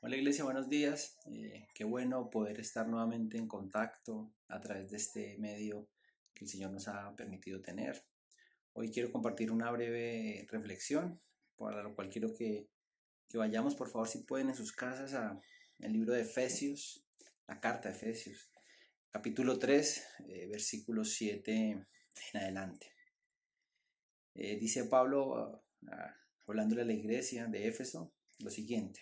Hola Iglesia, buenos días. Qué bueno poder estar nuevamente en contacto a través de este medio que el Señor nos ha permitido tener. Hoy quiero compartir una breve reflexión, para lo cual quiero que vayamos, por favor, si pueden, en sus casas al libro de Efesios, la carta de Efesios, capítulo 3, versículo 7 en adelante. Dice Pablo, hablándole a la iglesia de Éfeso, lo siguiente.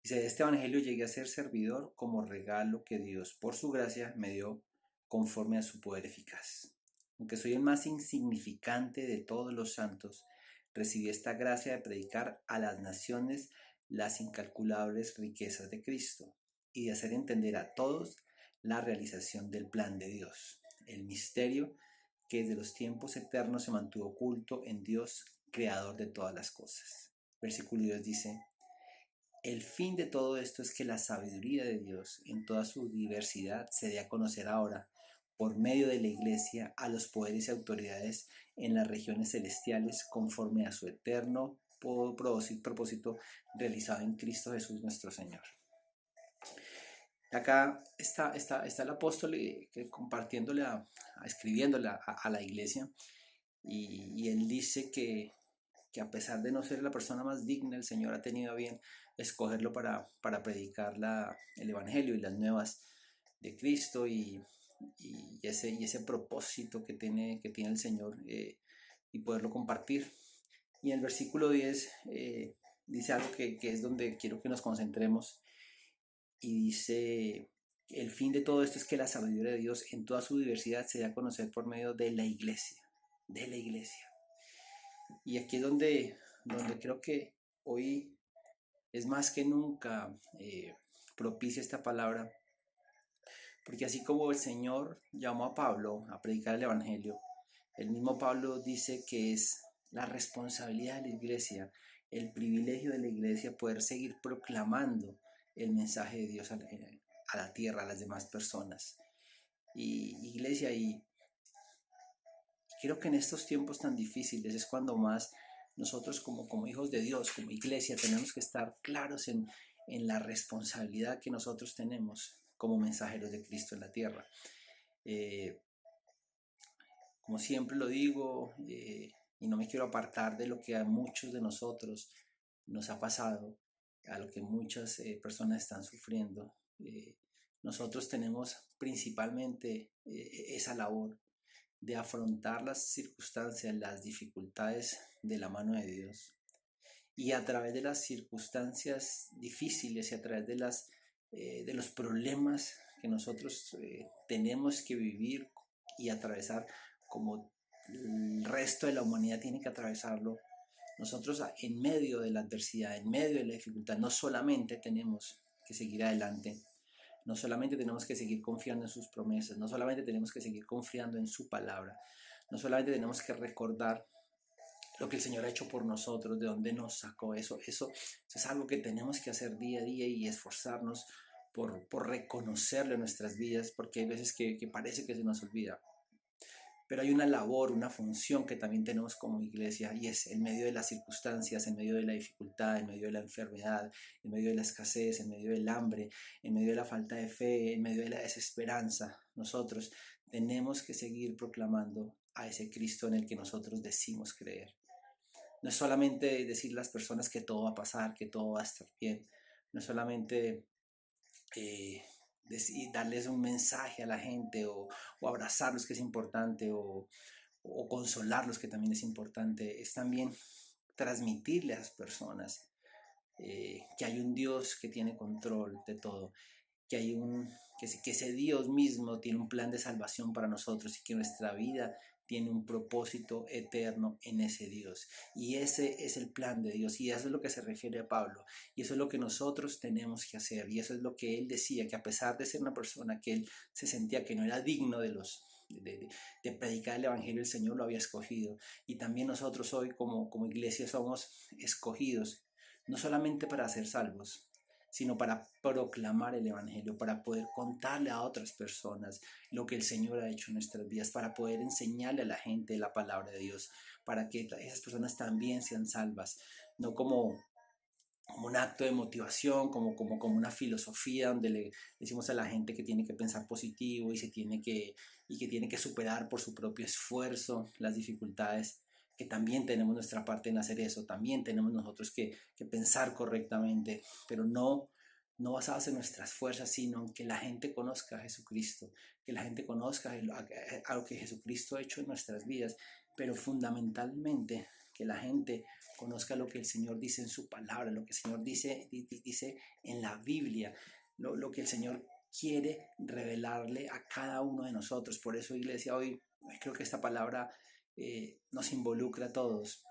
Dice, de este evangelio llegué a ser servidor como regalo que Dios, por su gracia, me dio conforme a su poder eficaz. Aunque soy el más insignificante de todos los santos, recibí esta gracia de predicar a las naciones las incalculables riquezas de Cristo y de hacer entender a todos la realización del plan de Dios, el misterio que desde los tiempos eternos se mantuvo oculto en Dios, creador de todas las cosas. Versículo 10 dice, el fin de todo esto es que la sabiduría de Dios en toda su diversidad se dé a conocer ahora por medio de la Iglesia a los poderes y autoridades en las regiones celestiales conforme a su eterno propósito realizado en Cristo Jesús nuestro Señor. Acá está el apóstol compartiéndole, escribiéndole a la iglesia y él dice que a pesar de no ser la persona más digna, el Señor ha tenido a bien escogerlo para predicar el Evangelio y las nuevas de Cristo y ese propósito que tiene el Señor y poderlo compartir. Y en el versículo 10 dice algo que es donde quiero que nos concentremos y dice, el fin de todo esto es que la sabiduría de Dios en toda su diversidad se dé a conocer por medio de la iglesia, de la iglesia. Y aquí es donde creo que hoy es más que nunca propicia esta palabra, porque así como el Señor llamó a Pablo a predicar el Evangelio, el mismo Pablo dice que es la responsabilidad de la iglesia, el privilegio de la iglesia poder seguir proclamando el mensaje de Dios a la tierra, a las demás personas. Y iglesia, y creo que en estos tiempos tan difíciles es cuando más nosotros como hijos de Dios, como iglesia, tenemos que estar claros en la responsabilidad que nosotros tenemos como mensajeros de Cristo en la tierra. Eh, como siempre lo digo, y no me quiero apartar de lo que a muchos de nosotros nos ha pasado, a lo que muchas personas están sufriendo. Nosotros tenemos principalmente esa labor de afrontar las circunstancias, las dificultades de la mano de Dios. Y a través de las circunstancias difíciles y a través de los problemas que nosotros tenemos que vivir y atravesar como el resto de la humanidad tiene que atravesarlo, nosotros en medio de la adversidad, en medio de la dificultad, no solamente tenemos que seguir adelante, no solamente tenemos que seguir confiando en sus promesas, no solamente tenemos que seguir confiando en su palabra, no solamente tenemos que recordar lo que el Señor ha hecho por nosotros, de dónde nos sacó, eso es algo que tenemos que hacer día a día y esforzarnos por reconocerlo en nuestras vidas, porque hay veces que parece que se nos olvida. Pero hay una labor, una función que también tenemos como iglesia y es en medio de las circunstancias, en medio de la dificultad, en medio de la enfermedad, en medio de la escasez, en medio del hambre, en medio de la falta de fe, en medio de la desesperanza. Nosotros tenemos que seguir proclamando a ese Cristo en el que nosotros decimos creer. No es solamente decir a las personas que todo va a pasar, que todo va a estar bien. No es solamente eh, darles un mensaje a la gente o abrazarlos, que es importante, o consolarlos, que también es importante. Es también transmitirle a las personas que hay un Dios que tiene control de todo, que hay que ese Dios mismo tiene un plan de salvación para nosotros y que nuestra vida tiene un propósito eterno en ese Dios. Y ese es el plan de Dios y eso es lo que se refiere a Pablo. Y eso es lo que nosotros tenemos que hacer. Y eso es lo que él decía, que a pesar de ser una persona que él se sentía que no era digno de predicar el Evangelio, el Señor lo había escogido. Y también nosotros hoy como iglesia somos escogidos, no solamente para ser salvos, sino para proclamar el Evangelio, para poder contarle a otras personas lo que el Señor ha hecho en nuestras vidas, para poder enseñarle a la gente la palabra de Dios, para que esas personas también sean salvas, no como como un acto de motivación, como una filosofía donde le decimos a la gente que tiene que pensar positivo y que tiene que superar por su propio esfuerzo las dificultades, que también tenemos nuestra parte en hacer eso, también tenemos nosotros que pensar correctamente, pero no basadas en nuestras fuerzas, sino en que la gente conozca a Jesucristo, que la gente conozca a lo que Jesucristo ha hecho en nuestras vidas, pero fundamentalmente que la gente conozca lo que el Señor dice en su palabra, lo que el Señor dice en la Biblia, lo que el Señor quiere revelarle a cada uno de nosotros. Por eso, iglesia, hoy creo que esta palabra nos involucra a todos.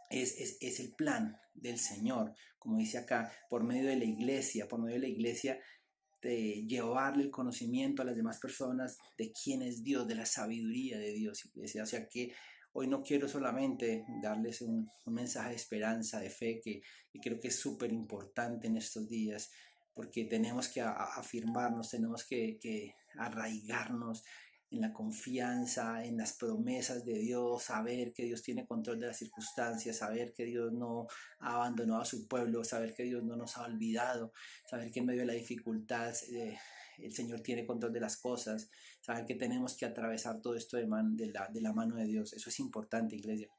Es el plan del Señor, como dice acá, por medio de la iglesia, de llevarle el conocimiento a las demás personas de quién es Dios, de la sabiduría de Dios, iglesia. O sea que hoy no quiero solamente darles un mensaje de esperanza, de fe, que creo que es súper importante en estos días, porque tenemos que afirmarnos, tenemos que arraigarnos en la confianza, en las promesas de Dios, saber que Dios tiene control de las circunstancias, saber que Dios no ha abandonado a su pueblo, saber que Dios no nos ha olvidado, saber que en medio de la dificultad el Señor tiene control de las cosas, saber que tenemos que atravesar todo esto de la mano de Dios. Eso es importante, iglesia.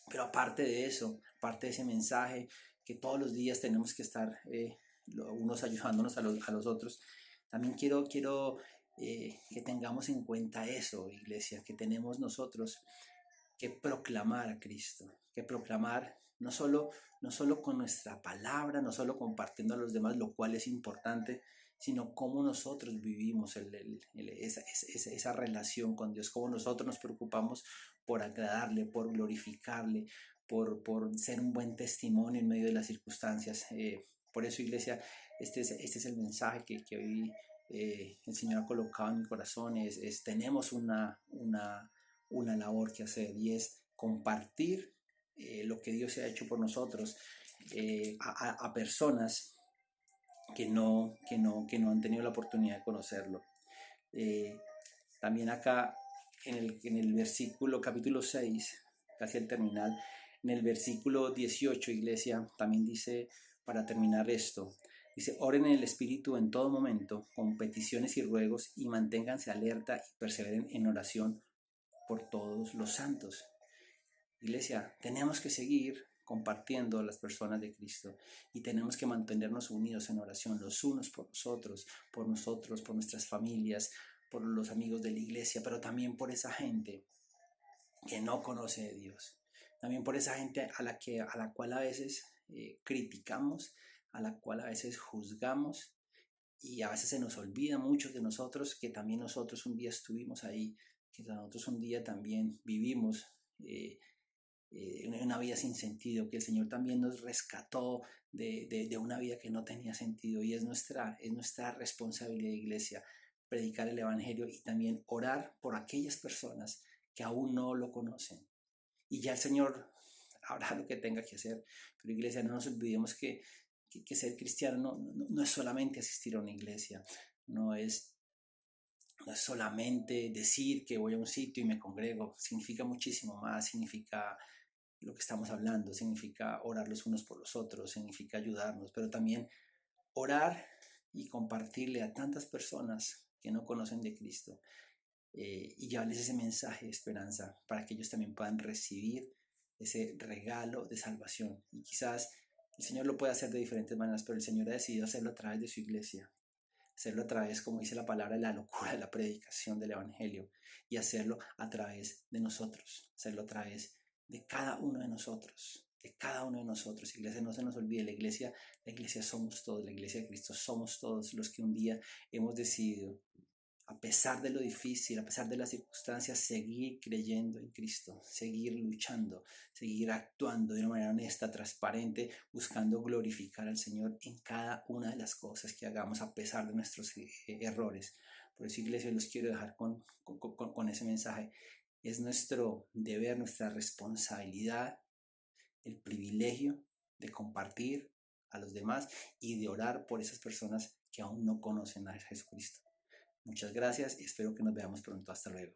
Pero aparte de eso, aparte de ese mensaje, que todos los días tenemos que estar unos ayudándonos a los otros, también quiero que tengamos en cuenta eso, iglesia, que tenemos nosotros que proclamar a Cristo, que proclamar no solo con nuestra palabra, no solo compartiendo a los demás, lo cual es importante, sino cómo nosotros vivimos esa relación con Dios, cómo nosotros nos preocupamos por agradarle, por glorificarle, por ser un buen testimonio en medio de las circunstancias. Por eso, iglesia, este es el mensaje que hoy el Señor ha colocado en mi corazón, tenemos una labor que hacer y es compartir lo que Dios ha hecho por nosotros a personas que no han tenido la oportunidad de conocerlo. Eh, También acá en el versículo capítulo 6, casi al terminar, en el versículo 18, iglesia, también dice, para terminar esto, dice, oren en el Espíritu en todo momento, con peticiones y ruegos, y manténganse alerta y perseveren en oración por todos los santos. Iglesia, tenemos que seguir compartiendo las personas de Cristo y tenemos que mantenernos unidos en oración los unos por nosotros, por nuestras familias, por los amigos de la iglesia, pero también por esa gente que no conoce de Dios, también por esa gente a la cual a veces criticamos, a la cual a veces juzgamos y a veces se nos olvida mucho de nosotros, que también nosotros un día estuvimos ahí, que nosotros un día también vivimos una vida sin sentido, que el Señor también nos rescató de una vida que no tenía sentido y es nuestra responsabilidad, iglesia, predicar el Evangelio y también orar por aquellas personas que aún no lo conocen. Y ya el Señor hará lo que tenga que hacer, pero iglesia, no nos olvidemos que ser cristiano no es solamente asistir a una iglesia, no es solamente decir que voy a un sitio y me congrego, significa muchísimo más, significa lo que estamos hablando, significa orar los unos por los otros, significa ayudarnos, pero también orar y compartirle a tantas personas que no conocen de Cristo y llevarles ese mensaje de esperanza para que ellos también puedan recibir ese regalo de salvación. Y quizás el Señor lo puede hacer de diferentes maneras, pero el Señor ha decidido hacerlo a través de su iglesia, hacerlo a través, como dice la palabra, de la locura de la predicación del Evangelio y hacerlo a través de nosotros, hacerlo a través de cada uno de nosotros, de cada uno de nosotros. Iglesia, no se nos olvide, la iglesia somos todos, la iglesia de Cristo somos todos los que un día hemos decidido, a pesar de lo difícil, a pesar de las circunstancias, seguir creyendo en Cristo, seguir luchando, seguir actuando de una manera honesta, transparente, buscando glorificar al Señor en cada una de las cosas que hagamos a pesar de nuestros errores. Por eso, iglesia, los quiero dejar con ese mensaje. Es nuestro deber, nuestra responsabilidad, el privilegio de compartir a los demás y de orar por esas personas que aún no conocen a Jesucristo. Muchas gracias y espero que nos veamos pronto. Hasta luego.